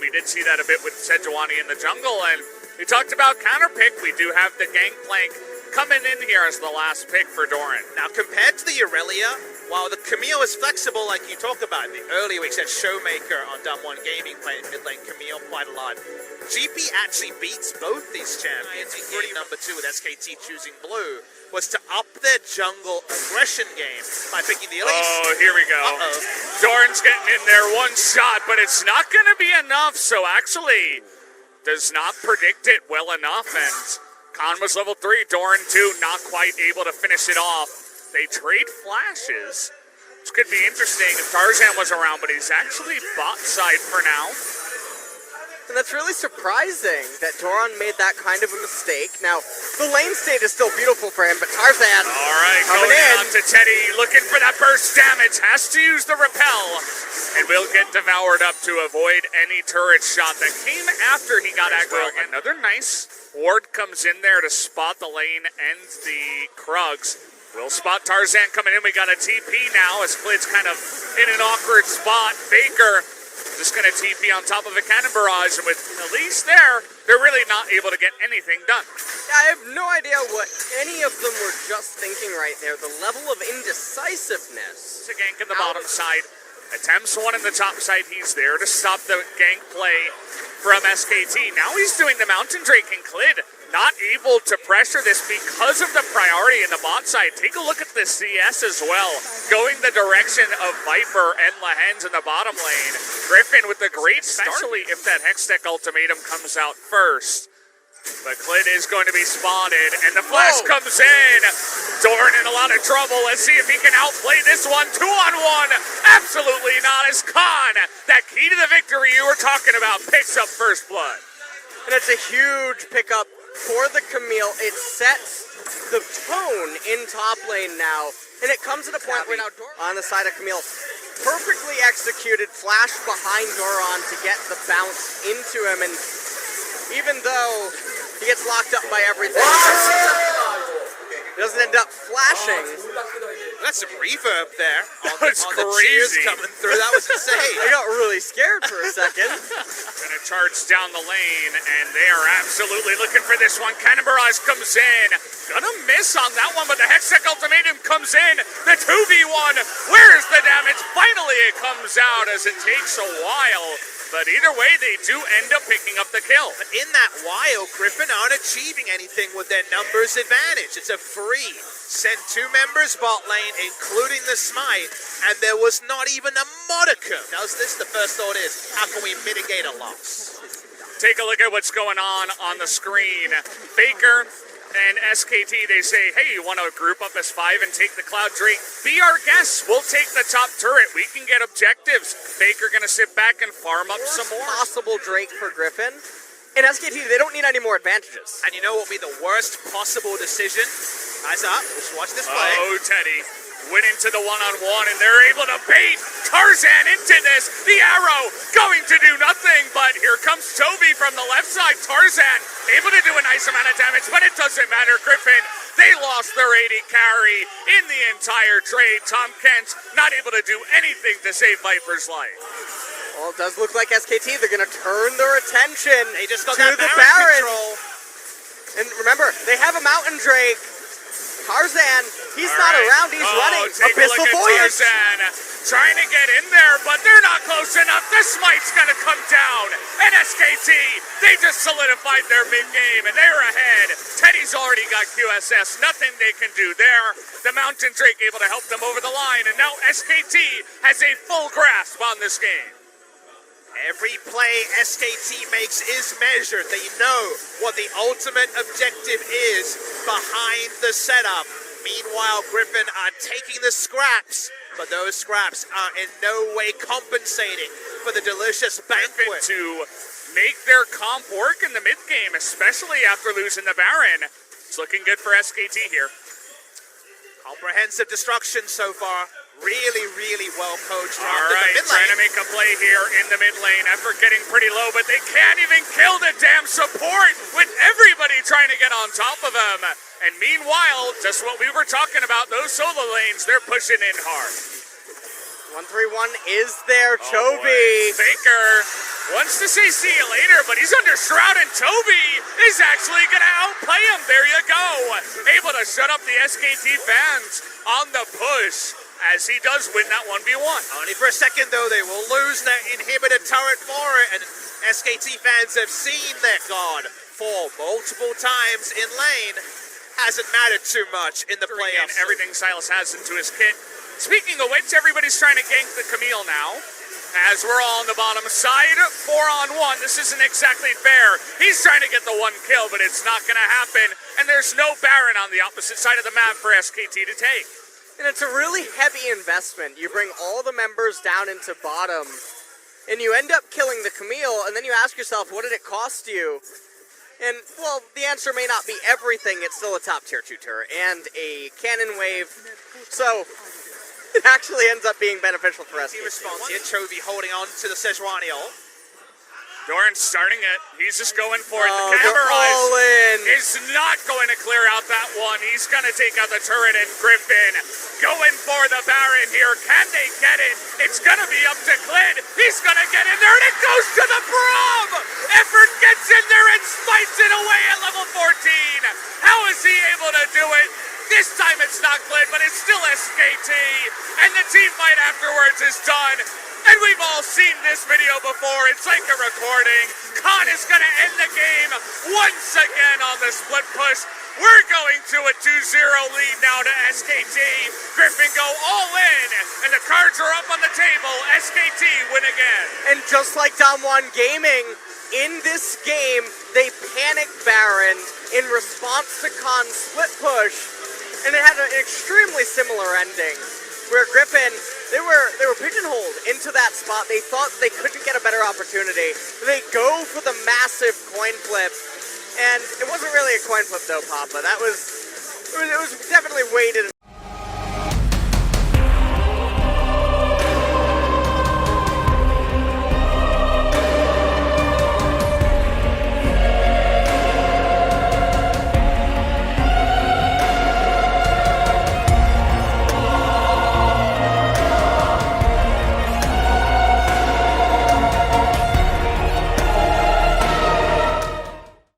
We did see that a bit with Sejuani in the jungle, and we talked about counterpick. We do have the Gangplank coming in here as the last pick for Doran. Now, compared to the Aurelia, while the Camille is flexible, like you talked about, earlier we said Showmaker on Dumb One Gaming playing mid lane Camille quite a lot. GP actually beats both these champions in game number 2 with SKT choosing blue, was to up their jungle aggression game by picking the Elise. Oh, here we go. Doran's getting in there, one shot, but it's not going to be enough, so actually does not predict it well enough, and Khan was level 3, Doran 2, not quite able to finish it off. They trade flashes, which could be interesting if Tarzan was around, but he's actually bot side for now. And that's really surprising that Doran made that kind of a mistake. Now, the lane state is still beautiful for him, but Tarzan all right, coming going in. on to Teddy, looking for that burst damage, has to use the repel, and will get devoured up to avoid any turret shot that came after he got aggro. Another nice ward comes in there to spot the lane and the Krugs. We'll spot Tarzan coming in. We got a TP now as Klid's kind of in an awkward spot. Faker just going to TP on top of a cannon barrage, and with Elise there, they're really not able to get anything done. Yeah, I have no idea what any of them were just thinking right there. The level of indecisiveness. It's a gank in the bottom side. Attempts one in the top side. He's there to stop the gank play from SKT. Now he's doing the Mountain Drake, and Klid not able to pressure this because of the priority in the bot side. Take a look at the CS as well, going the direction of Viper and Lahens in the bottom lane. Griffin with the great start, especially if that Hextech ultimatum comes out first. But Klid is going to be spotted, and the flash comes in. Doran in a lot of trouble. Let's see if he can outplay this one. 2-on-1. Absolutely not, as Khan, that key to the victory you were talking about, picks up first blood. And it's a huge pickup for the Camille. It sets the tone in top lane now, and it comes at a point where now Doran on the side of Camille, perfectly executed flash behind Doran to get the bounce into him, and even though he gets locked up by everything, he doesn't end up flashing. That's some reverb there. That's on the cheers crazy. coming through. That was insane. I got really scared for a second. Gonna charge down the lane, and they are absolutely looking for this one. Cannon Barrage comes in. Gonna miss on that one, but the Hextech ultimatum comes in. The 2v1. Where's the damage? Finally it comes out, as it takes a while. But either way, they do end up picking up the kill. But in that while, Griffin aren't achieving anything with their numbers advantage. It's a free. Send 2 members bot lane, including the smite, and there was not even a modicum. Does this? The first thought is, how can we mitigate a loss? Take a look at what's going on the screen. Faker and SKT, they say, hey, you want to group up as 5 and take the Cloud Drake? Be our guests. We'll take the top turret. We can get objectives. Faker going to sit back and farm up some more. Possible Drake for Griffin. In SKT, they don't need any more advantages. And you know what would be the worst possible decision? Eyes up. Let's watch this play. Oh, Teddy went into the one-on-one, and they're able to bait Tarzan into this. The arrow going to do nothing, but here comes Toby from the left side. Tarzan able to do a nice amount of damage, but it doesn't matter. Griffin, they lost their AD carry in the entire trade. Tom Kent not able to do anything to save Viper's life. Well, it does look like SKT, they're going to turn their attention They just got to that the Baron Baron. control. And remember, they have a Mountain Drake. Tarzan, he's not around, he's running. Take a look Abyssal at Voyage. Tarzan trying to get in there, but they're not close enough. The smite's gonna come down. And SKT, they just solidified their mid-game, and they're ahead. Teddy's already got QSS, nothing they can do there. The Mountain Drake able to help them over the line, and now SKT has a full grasp on this game. Every play SKT makes is measured. They know what the ultimate objective is behind the setup. Meanwhile, Griffin are taking the scraps, but those scraps are in no way compensating for the delicious banquet. To make their comp work in the mid-game, especially after losing the Baron. It's looking good for SKT here. Comprehensive destruction so far. Really, really well coached. All right, trying to make a play here in the mid lane. Effort getting pretty low, but they can't even kill the damn support with everybody trying to get on top of them. And meanwhile, just what we were talking about, those solo lanes, they're pushing in hard. 1-3-1 is there, Oh, Chovy. boy. Faker wants to say see you later, but he's under Shroud, and Toby is actually going to outplay him. There you go. Able to shut up the SKT fans on the push as he does win that 1v1. Only for a second, though, they will lose that inhibitor turret for it, and SKT fans have seen their god fall multiple times in lane. Hasn't mattered too much in the playoffs. Everything Silas has into his kit. Speaking of which, everybody's trying to gank the Camille now. As we're all on the bottom side, 4-on-1. This isn't exactly fair. He's trying to get the one kill, but it's not going to happen. And there's no Baron on the opposite side of the map for SKT to take. And it's a really heavy investment. You bring all the members down into bottom, and you end up killing the Camille, and then you ask yourself, what did it cost you? And, well, the answer may not be everything. It's still a top-tier 2 turret and a cannon wave. So it actually ends up being beneficial for us. He responds here. Chovy holding on to the Sejuani ult. Doran's starting it. He's just going for it. Oh, The they're all in. is not going to clear out that one. He's going to take out the turret, and Griffin going for the Baron here. Can they get it? It's going to be up to Clid. He's going to get in there, and it goes to the Braum. Effort gets in there and spites it away at level 14. How is he able to do it? This time it's not Clid, but it's still SKT. And the team fight afterwards is done. And we've all seen this video before. It's like a recording. Khan is going to end the game once again on the split push. We're going to a 2-0 lead now to SKT. Griffin go all in, and the cards are up on the table. SKT win again. And just like Damwon Gaming, in this game, they panicked Baron in response to Khan's split push, and it had an extremely similar ending, where Griffin, they were pigeonholed into that spot. They thought they couldn't get a better opportunity. They go for the massive coin flip, and it wasn't really a coin flip though, Papa. It was definitely weighted